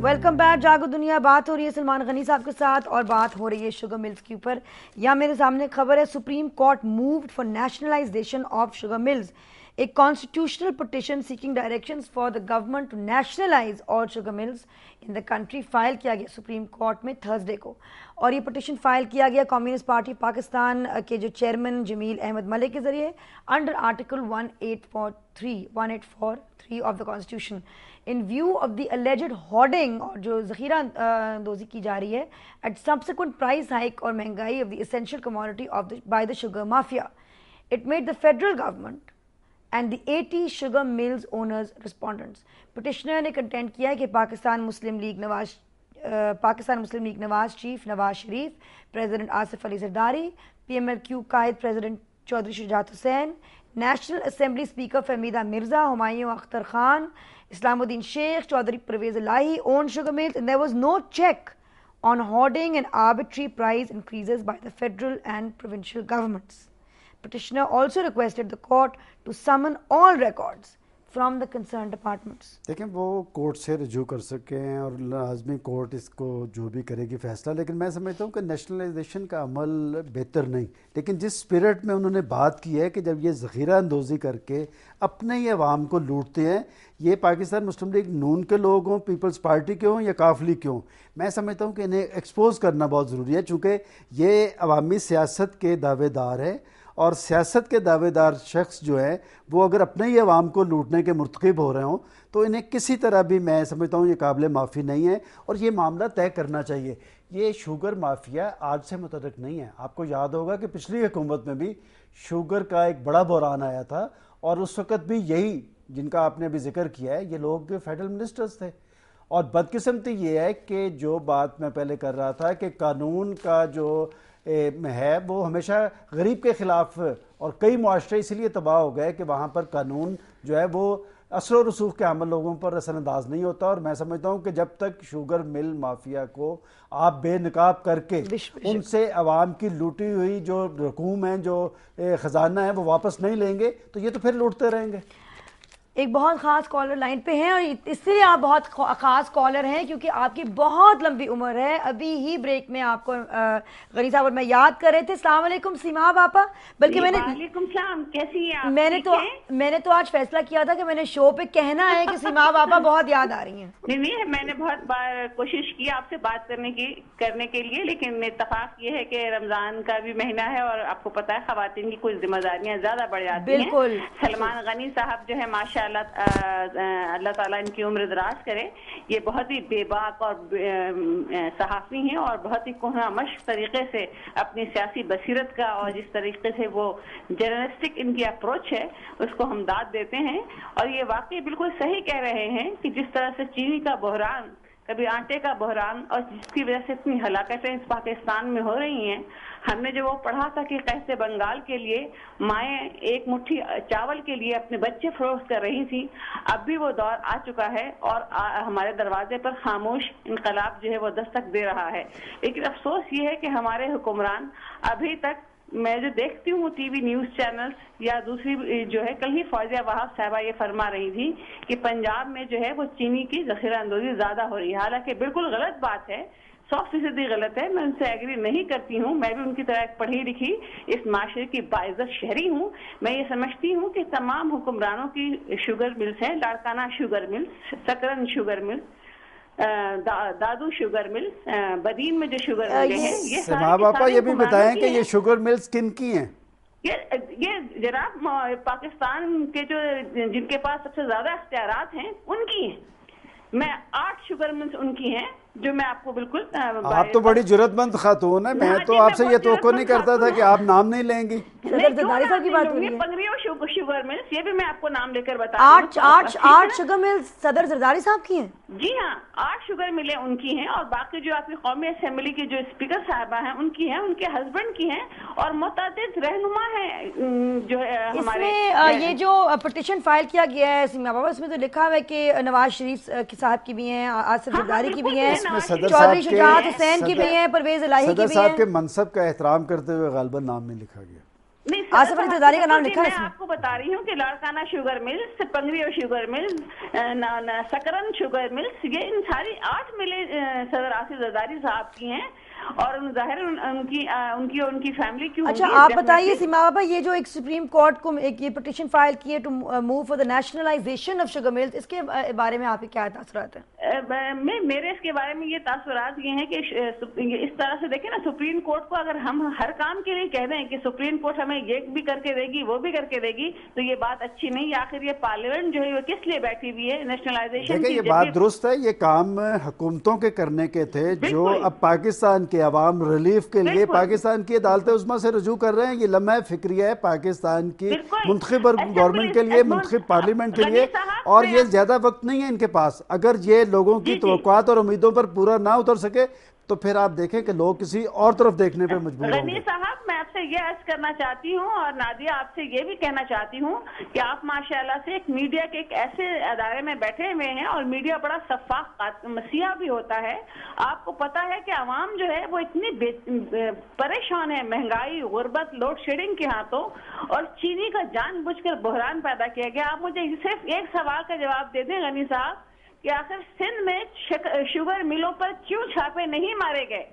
Welcome back जागो दुनिया। बात हो रही है सलमान गनी साहब के साथ और बात हो रही है शुगर मिल्स के ऊपर। यहाँ मेरे सामने खबर है, supreme court moved for nationalisation of sugar mills. A constitutional petition seeking directions for the government to nationalize all sugar mills in the country file किया गया सुप्रीम कोर्ट में थर्सडे को। और ये पिटिशन फाइल किया गया कम्युनिस्ट पार्टी पाकिस्तान के जो चेयरमैन जमील अहमद मलिक के जरिए under article 1843 of the constitution in view of the alleged hoarding और जो जखीरा अंदोजी की जा रही है एट सब्सिक्वेंट प्राइस हाइक और महंगाई of the essential commodity of the by the sugar mafia. It made the federal government and the 80 sugar mills owners respondents। Petitioner ने कंटेंट किया है कि Pakistan Muslim League Nawaz chief Nawaz Sharif, president Asif Ali Zardari, PMLQ Quaid president Chaudhry Shujaat Hussain, National Assembly speaker Fahmida Mirza, Humayun Akhtar Khan, Islamuddin Sheikh, Chaudhry Pervaiz Elahi owned sugar mills and there was no check on hoarding and arbitrary price increases by the federal and provincial governments। Petitioner also requested the court to summon all records from the concerned departments। देखें, वो court से रजू कर सकें और लाजमी court इसको जो भी करेगी फैसला, लेकिन मैं समझता हूँ कि नेशनलाइजेशन का अमल बेहतर नहीं, लेकिन जिस स्पिरिट में उन्होंने बात की है कि जब ये ज़ख़ीरा अंदोज़ी करके अपने ही अवाम को लूटते हैं, ये पाकिस्तान मुस्लिम लीग नून के लोग हों, पीपल्स पार्टी के हों या काफली के हों, मैं समझता हूँ कि इन्हें एक्सपोज करना बहुत ज़रूरी है, चूँकि ये अवामी सियासत के दावेदार है और सियासत के दावेदार शख्स जो है वो अगर अपने ही अवाम को लूटने के मुर्तकिब हो रहे हों तो इन्हें किसी तरह भी, मैं समझता हूँ, ये काबिल माफ़ी नहीं है और ये मामला तय करना चाहिए। ये शुगर माफिया आज से मुतल्लिक नहीं है। आपको याद होगा कि पिछली हुकूमत में भी शुगर का एक बड़ा बहरान आया था और उस वक़्त भी यही जिनका आपने अभी जिक्र किया है, ये लोग फेडरल मिनिस्टर्स थे। और बदकिस्मती ये है कि जो बात मैं पहले कर रहा था कि कानून का जो है वो हमेशा गरीब के ख़िलाफ़, और कई मुआशरे इसलिए तबाह हो गए कि वहाँ पर कानून जो है वो असर व रसूख के अमल लोगों पर असरअंदाज नहीं होता। और मैं समझता हूँ कि जब तक शुगर मिल माफिया को आप बेनकाब करके उनसे अवाम की लूटी हुई जो रकूम है, जो ख़जाना है, वो वापस नहीं लेंगे तो ये तो फिर लूटते रहेंगे। एक बहुत खास कॉलर लाइन पे हैं और इसलिए आप बहुत खास कॉलर हैं क्योंकि आपकी बहुत लंबी उम्र है। अभी ही ब्रेक में आपको गनी साहब और मैं याद कर रहे थे। अस्सलाम वालेकुम सीमा बापा। बल्कि कैसी हैं आप? मैंने तो आज फैसला किया था कि मैंने शो पे कहना है कि सीमा बापा बहुत याद आ रही हैं। नहीं, मैंने बहुत बार कोशिश की आपसे बात करने के लिए, लेकिन इत्तेफाक ये है कि रमजान का भी महीना है और आपको पता है खवातीन की कुछ जिम्मेदारियां ज्यादा बढ़ जाती हैं। बिल्कुल। सलमान गनी साहब जो है माशा अल्लाह ताला इनकी उम्र दराज करे, ये बहुत ही बेबाक और सहाफी हैं और बहुत ही कोहना मश्क तरीके से अपनी सियासी बसीरत का और जिस तरीके से वो जर्नलिस्टिक इनकी अप्रोच है उसको हम दाद देते हैं। और ये वाकई बिल्कुल सही कह रहे हैं कि जिस तरह से चीनी का बहरान, कभी आटे का बहरान, और जिसकी वजह से इतनी हलाकतें इस पाकिस्तान में हो रही हैं। हमने जो वो पढ़ा था कि कैसे बंगाल के लिए माएँ एक मुट्ठी चावल के लिए अपने बच्चे फरोख्त कर रही थी, अब भी वो दौर आ चुका है और हमारे दरवाजे पर खामोश इनकलाब जो है वो दस्तक दे रहा है। लेकिन अफसोस ये है कि हमारे हुक्मरान अभी तक, मैं जो देखती हूँ टीवी न्यूज चैनल्स या दूसरी जो है, कल ही फौजिया वहाब साहबा ये फरमा रही थी कि पंजाब में जो है वो चीनी की जखीरा अंदोजी ज्यादा हो रही है। हालांकि बिल्कुल गलत बात है, 100% गलत है, मैं उनसे एग्री नहीं करती हूँ। मैं भी उनकी तरह एक पढ़ी लिखी इस माशरे की बाइज्जत शहरी हूँ। मैं ये समझती हूँ कि तमाम हुक्मरानों की शुगर मिल्स हैं, Larkana sugar mills, Sakrand sugar mills, दादू शुगर मिल, बदीन में जो शुगर मिल हैं, ये सारे ये भी बताएं कि ये शुगर मिल्स किन की हैं? ये जनाब पाकिस्तान के जो जिनके पास सबसे ज्यादा इख्तियारात हैं उनकी हैं। मैं 8 शुगर मिल्स उनकी हैं जो मैं आपको बिल्कुल, आप तो बड़ी जुर्रतमंद खातून है। मैं तो आपसे ये तवक्को नहीं करता था कि आप नाम नहीं लेंगी। शुगर मिल्स, ये भी मैं आपको नाम लेकर बता। 8 शुगर मिल्स सदर जरदारी साहब की हैं? जी हाँ, 8 शुगर मिलें उनकी हैं और बाकी जो आपकी कौमी असेंबली की जो स्पीकर साहबा हैं उनकी हैं, उनके हस्बैंड की हैं और मुतअद्दिद रहनुमा हैं जो है हमारे। ये जो पिटीशन फाइल किया गया है सीमा बाबा, उसमें तो लिखा हुआ है कि नवाज शरीफ साहब की भी हैं, आसिफ जरदारी की भी हैं, चौधरी शुजात हुसैन की भी हैं, परवेज इलाही की भी हैं। सदर साहब के मनसब का एहतराम करते हुए गालिबन नाम में लिखा गया। नहीं, आसिफ अली जरदारी का नाम लिखा है मैं आपको बता रही हूँ कि Larkana sugar mills, Pangrio sugar mills, Sakrand sugar mills, ये इन सारी 8 मिलें सदर आसिफ जरदारी साहब की हैं और जाहिर उनकी फैमिली की। अच्छा, आप बताइए सीमा बाबा, ये जो एक सुप्रीम कोर्ट को एक ये पिटीशन फाइल की है to move for the nationalisation of sugar mills, इसके बारे में आपके क्या तासुरात हैं? मेरे इसके बारे में ये तासुरात ये हैं कि इस तरह से देखें ना, सुप्रीम कोर्ट को अगर हम हर काम के लिए कह दें कि सुप्रीम कोर्ट हमें ये भी करके देगी वो भी करके देगी, तो ये बात अच्छी नहीं। आखिर ये पार्लियामेंट जो है वो किस लिए बैठी हुई है? नेशनलाइजेशन की। ये बात दुरुस्त है, ये काम हुकूमतों के करने के थे जो अब पाकिस्तान के अवाम रिलीफ के लिए पाकिस्तान की अदालत उस्मा से रजू कर रहे हैं। ये लम्हा फिक्रिया है पाकिस्तान की मुंतखब गवर्नमेंट के लिए, मुंतखब पार्लियामेंट के लिए, और ये ज्यादा वक्त नहीं है इनके पास। अगर ये लोगों की तवक्कुआत और उम्मीदों पर पूरा ना उतर सके तो फिर आप देखें कि लोग किसी और तरफ देखने पे मजबूर होंगे। गनी साहब, मैं आपसे ये अर्ज करना चाहती हूँ और नादिया आपसे ये भी कहना चाहती हूँ कि आप माशाल्लाह से एक मीडिया के एक ऐसे अदारे में बैठे हुए हैं और मीडिया बड़ा शफ़ाफ मसीहा भी होता है। आपको पता है कि आवाम जो है वो इतनी परेशान है महंगाई, गुर्बत, लोड शेडिंग के हाथों, और चीनी का जानबूझकर बहरान पैदा किया गया। आप मुझे सिर्फ एक सवाल का जवाब दे दें गनी साहब कि आखिर सिंध में शुगर मिलों पर क्यों छापे नहीं मारे गए?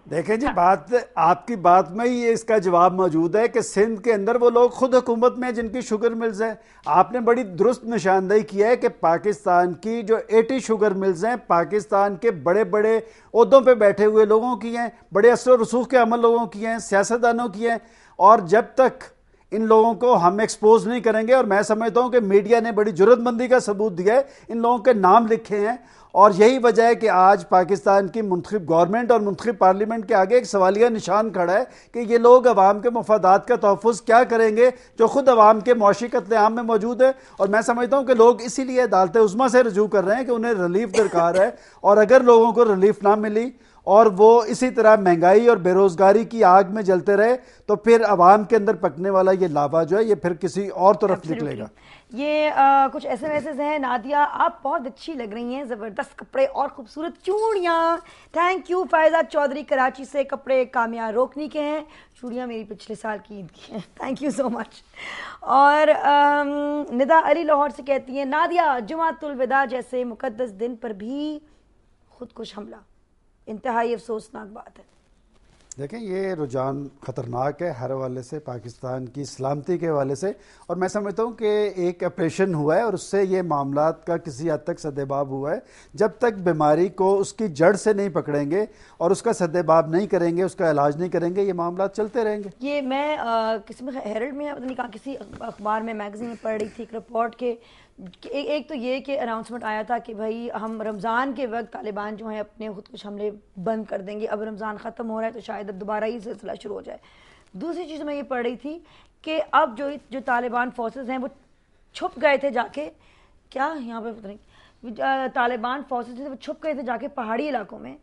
देखें जी, बात आपकी बात में ही इसका जवाब मौजूद है कि सिंध के अंदर वो लोग खुद हुकूमत में जिनकी शुगर मिल्स हैं। आपने बड़ी दुरुस्त निशानदेही किया है कि पाकिस्तान की जो 80 शुगर मिल्स हैं पाकिस्तान के बड़े बड़े ओहदों पे बैठे हुए लोगों की हैं, बड़े असर रसूख के अमल लोगों की हैं, सियासतदानों की हैं, और जब तक इन लोगों को हम एक्सपोज नहीं करेंगे, और मैं समझता हूं कि मीडिया ने बड़ी जुर्रतमंदी का सबूत दिया है, इन लोगों के नाम लिखे हैं, और यही वजह है कि आज पाकिस्तान की मुंतखब गवर्नमेंट और मुंतखब पार्लियामेंट के आगे एक सवालिया निशान खड़ा है कि ये लोग अवाम के मफादात का तहफ़्फ़ुज़ क्या करेंगे जो खुद अवाम के मौशी कत्लेआम में मौजूद है। और मैं समझता हूँ कि लोग इसीलिए अदालत उस्मा से रजू कर रहे हैं कि उन्हें रिलीफ दरकार है, और अगर लोगों को रिलीफ ना मिली और वो इसी तरह महंगाई और बेरोजगारी की आग में जलते रहे तो फिर अवाम के अंदर पकने वाला ये लावा जो है ये फिर किसी और तरफ निकलेगा। ये कुछ एसएमएस हैं। नादिया, आप बहुत अच्छी लग रही हैं, ज़बरदस्त कपड़े और खूबसूरत चूड़ियाँ। Thank you. फायदा चौधरी कराची से, कपड़े कामयाब रोकनी के हैं, चूड़ियाँ मेरी पिछले साल की ईद की हैं। Thank you so much. और निदा अली लाहौर से कहती हैं, नादिया, जुमातुल विदा जैसे मुकद्दस दिन पर भी खुदकुश हमला, इंतहाई अफसोसनाक बात है। देखें, ये रुझान ख़तरनाक है हर हवाले से, पाकिस्तान की सलामती के हवाले से, और मैं समझता हूँ कि एक ऑपरेशन हुआ है और उससे ये मामलात का किसी हद तक सद्देबाब हुआ है। जब तक बीमारी को उसकी जड़ से नहीं पकड़ेंगे और उसका सद्देबाब नहीं करेंगे, उसका इलाज नहीं करेंगे, ये मामलात चलते रहेंगे। ये मैं किसी में हेरल्ड में पता नहीं कहा, किसी अखबार में, मैगजीन में पढ़ रही थी एक रिपोर्ट के एक तो ये कि अनाउंसमेंट आया था कि भाई हम रमज़ान के वक्त तालिबान जो हैं अपने खुद कुछ हमले बंद कर देंगे, अब रमज़ान ख़त्म हो रहा है तो शायद अब दोबारा ही सिलसिला शुरू हो जाए। दूसरी चीज़ मैं ये पढ़ रही थी कि अब जो तालिबान फोर्सेस हैं वो छुप गए थे जाके, क्या यहाँ पे पता नहीं, तालिबान फोर्सेस थे वो छुप गए थे जाके पहाड़ी इलाकों में,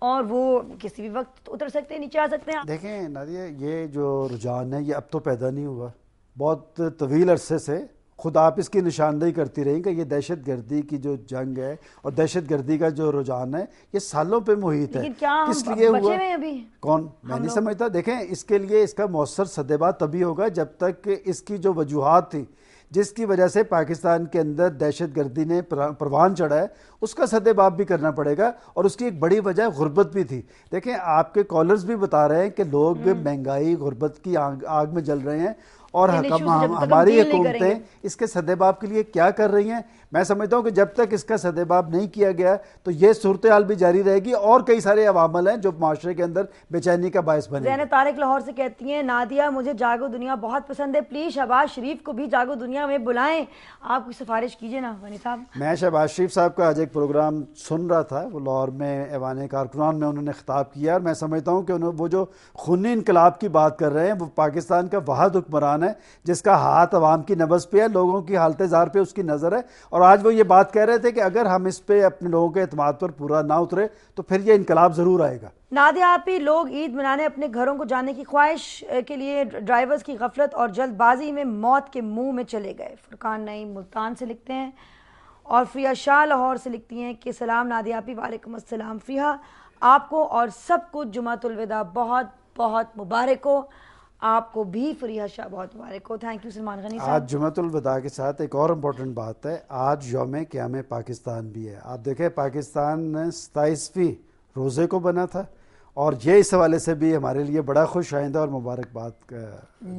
और वो किसी भी वक्त उतर सकते हैं, नीचे आ सकते हैं। देखें नादिया, ये जो रुझान है ये अब तो पैदा नहीं हुआ, बहुत तवील अरसे से खुद आप इसकी निशानदेही करती रही कि ये दहशत गर्दी की जो जंग है और दहशत गर्दी का जो रुझान है ये सालों पे मुहित है। किस लिए हुआ अभी? कौन, मैं नहीं समझता। देखें, इसके लिए इसका मौसर सद्देबाब तभी होगा जब तक इसकी जो वजूहात थी जिसकी वजह से पाकिस्तान के अंदर दहशत गर्दी ने परवान चढ़ा है उसका सद्देबाब भी करना पड़ेगा, और उसकी एक बड़ी वजह गुर्बत भी थी। देखें, आपके कॉलर्स भी बता रहे हैं कि लोग महंगाई गुर्बत की आग में जल रहे हैं, और हमारी हुकूमतें इसके सद्देबाब के लिए क्या कर रही हैं। मैं समझता हूँ कि जब तक इसका सद्देबाब नहीं किया गया तो ये सूरत हाल भी जारी रहेगी, और कई सारे अवामल हैं जो माशरे के अंदर बेचैनी का बायस बने। ज़ैनब तारिक लाहौर से कहती हैं, नादिया मुझे जागो दुनिया बहुत पसंद है, प्लीज़ शहबाज शरीफ को भी जागो दुनिया में बुलाएं, आप कोई सिफारिश कीजिए ना गनी साहब। मैं शहबाज शरीफ साहब का आज एक प्रोग्राम सुन रहा था, वो लाहौर में ऐवान कारकुनान में उन्होंने खिताब किया, और मैं समझता हूँ कि वो जो खूनी इनकलाब की बात कर रहे हैं वो पाकिस्तान का वाहिद हुक्मरान है जिसका हाथ अवाम की नब्ज़ पे है, लोगों की हालत ज़ार पे उसकी नज़र है, और आज वो ये बात कह रहे थे कि अगर हम इस पे अपने लोगों के एतमाद पर पूरा ना उतरे तो फिर ये इनकलाब ज़रूर आएगा। नादिया, आप ही लोग ईद मनाने अपने घरों को जाने की ख्वाहिश के लिए ड्राइवर्स की गफलत और जल्दबाजी में मौत के मुंह में चले गए। फुरकान नईम मुल्तान से लिखते हैं, और फ्रिया शाह लाहौर से लिखती हैं कि सलाम नादिया आप ही। वालेकुम अस्सलाम फ्रिया, आपको और सबको जुमातुल विदा बहुत बहुत मुबारक हो। आपको भी फरीहा शाह बहुत मुबारक हो। थैंक यू सलमान गनी आज साहब। जुमतुल वदा के साथ एक और इम्पोर्टेंट बात है, आज यौम क़याम पाकिस्तान भी है। आप देखें पाकिस्तान 27वीं रोज़े को बना था और ये इस हवाले से भी हमारे लिए बड़ा खुश आइंदा और मुबारकबाद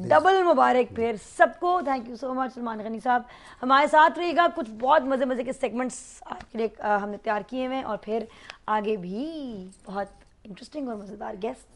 डबल मुबारक फिर सबको। Thank you so much Salman Gani साहब, हमारे साथ रहिएगा। कुछ बहुत मज़े मज़े के सेगमेंट्स आपके लिए हमने तैयार किए हुए हैं और फिर आगे भी बहुत इंटरेस्टिंग और मज़ेदार गेस्ट।